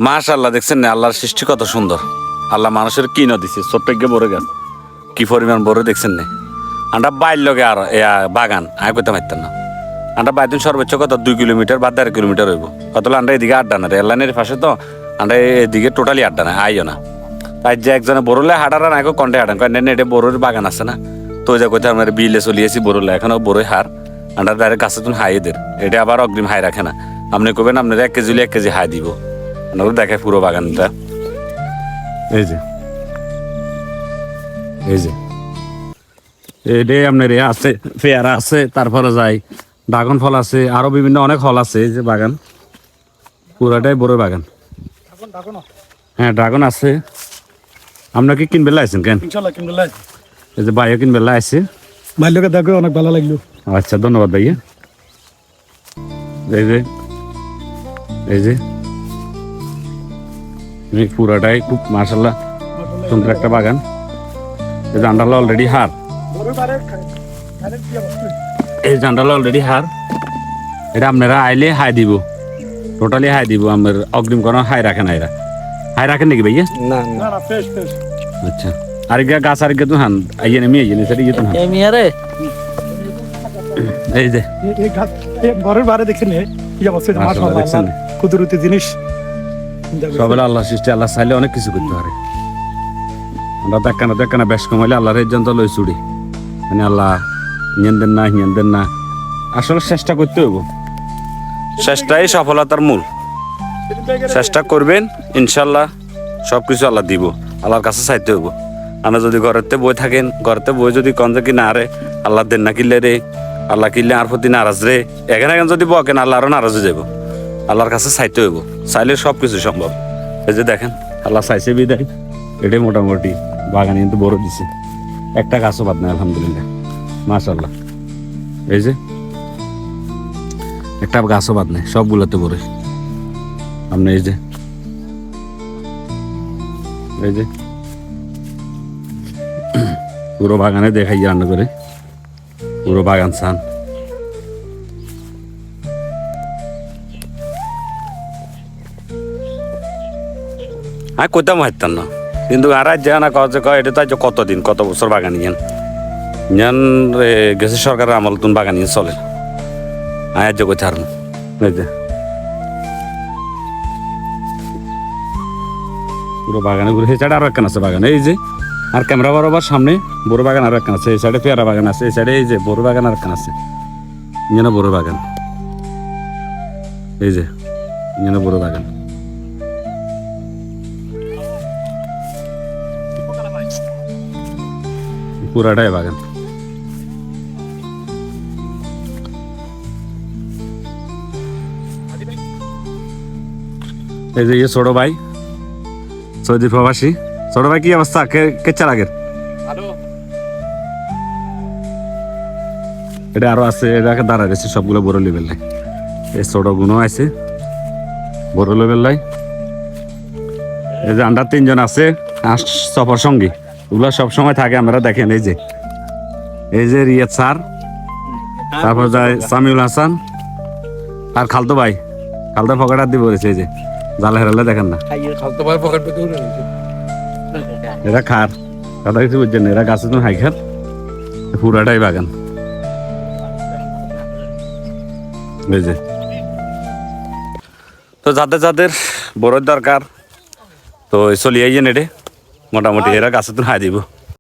মাশাআল্লাহ, দেখছেন না আল্লাহর সৃষ্টি কত সুন্দর। আল্লাহ মানুষের কি ন দিছে, ছোট্ট গিয়ে বড় গাছ কি পরিমাণ বড়, দেখছেন না। আমরা বাইর লগে আর বাগান আয় করতে পারতাম না। আমরা বাইদিন সর্বোচ্চ কত 2 কিলোমিটার বা 1.5 কিলোমিটার হইব। কত আমরা এদিকে আড্ডা না, রেল লাইনের পাশে তো আমরা এদিকে টোটালি আড্ডা না, আইও না। তাই যে একজনে বড়লে হাঁটারা না, কন্টে হাঁটান কয় নেটে বড়োর বাগান আছে না, তো ওই যে কোথায় আমরা বিলে চলিয়েছি বড়লে, এখনও বড়ই হার আমরা ডাইরেক্ট গাছে তুমি হাই এদের, এটা আবার অগ্রিম হাই রাখে না। আপনি কবেন আপনার 1 কেজি 1 কেজি হাই দিব, আপনার দেখে পুরো বাগানটা। এই যে এই যে এটাই আপনার আছে, পেয়ারা আছে, তারপরে যাই ড্রাগন ফল আছে, আরো বিভিন্ন অনেক ফল আছে। এই যে বাগান পুরাটাই বড় বাগান। হ্যাঁ ড্রাগন আছে। আপনার কি কিনবে লাইছেন কেন? ইনশাআল্লাহ কিনবে লাই। এই যে ভাইও কিনবে লাইছে। ভাই লোকে দেখো অনেক ভালো লাগলো। আচ্ছা ধন্যবাদ ভাইয়া। এই যে এই যে পুরাটাই খুব মাশাআল্লাহ সুন্দর একটা বাগান। এই জান্ডালা অলরেডি হার, এই জান্ডালা অলরেডি হার। এটা আপনারা আইলে হাই দিব, টোটালি হাই দিব। আমার অগ্রিম কোনো হাই রাখে না, এরা হাই রাখেন নাকি ভাইয়া? না না ফ্রেশ ফ্রেশ। আচ্ছা আরেকটা গাছ আরেকটা তো হান আইয়ে নেমে আইয়ে সেটা ইয়ে তো হান। এই যে এই গাছ এই ঘরের বাইরে দেখে নে কি অবস্থা, মাশাআল্লাহ কুদরতি জিনিস। সবাই আল্লাহ সৃষ্টি, আল্লাহ চাইলে অনেক কিছু করতে পারে। আমরা দেখানা বেশ কমাইলে আল্লাহর এই যন্ত্র লই ছুড়ি, মানে আল্লাহ হিয়ান দেন না। আসলে চেষ্টা করতে হইব, চেষ্টাই সফলতার মূল। চেষ্টা করবেন, ইনশাল্লাহ সব কিছু আল্লাহ দিব। আল্লাহর কাছে চাইতে হইব। আমরা যদি ঘরেতে বই থাকেন, ঘরেতে বই যদি কন যে কি না রে আল্লাহ দেন না কিনলে রে, আল্লাহ কিনলে আর প্রতি নারাজ রে, এখানে যদি বকেন আল্লাহ আরো নারাজ হয়ে যাব। আল্লাহর কাছে চাইতে হইব, চাইলে সব কিছু সম্ভব। এই যে দেখেন আল্লাহ চাইছে বিদায়, এটাই মোটামুটি বাগান কিন্তু বড় দিছে, একটা গাছও বাদ নাই আলহামদুলিল্লাহ মাশাআল্লাহ। এই যে একটা গাছও বাদ নাই, সবগুলোতে বড়। আপনি এই যে এই যে পুরো বাগানে দেখাই রান্না করে, পুরো বাগান সান। হ্যাঁ কোথাও হারতাম না, কিন্তু আর জানা কয় এটা তো কতদিন কত বছর বাগান ইয়ান গেছে সরকারের আমল তুন বাগান ইয়ে চলে। আয় আজ কোথায় হারম। এই যে পুরো বাগানে ঘুরে, সেই সাইডে আরো একখান আছে বাগান। এই যে আর ক্যামেরা বরাবর সামনে বড় বাগান আরো একখান আছে, এই সাইডে পেয়ারা বাগান আছে, এই সাইডে এই যে বড় বাগান আর একখান আছে। ইয়ে বড় বাগান, এই যে ইয়ে বড় বাগান। পুরাটাই বাগান। এই যে ইয়ে ছোট ভাই সৌদি প্রবাসী। ছোট ভাই কি অবস্থা, কেচার আগের? এটা আরো আছে, এটাকে দাঁড়া গেছে সবগুলো বড় লেভেল নাই। এই ছোট গুণও আছে বড় লেভেল নাই। এই যে আমরা 3 জন আছে সফর সঙ্গী, ওগুলো সবসময় থাকে, আমরা দেখেন। এই যে রিয়াদ স্যার, তারপর যায় সামিউল হাসান আর খালতো ভাই। খালতো পকেট হাত দিয়ে বলেছে, এই যে জালে হেরালে দেখেন না, এরা খার কথা কিছু বুঝছেন না, এরা গাছে তুমি হাই খার। পুরাটাই বাগান। এই যে তো যাদের বড় দরকার তো চলিয়ে আইয়েন, এটে মোটামুটি এরা গাছে তুমি হাই দিব।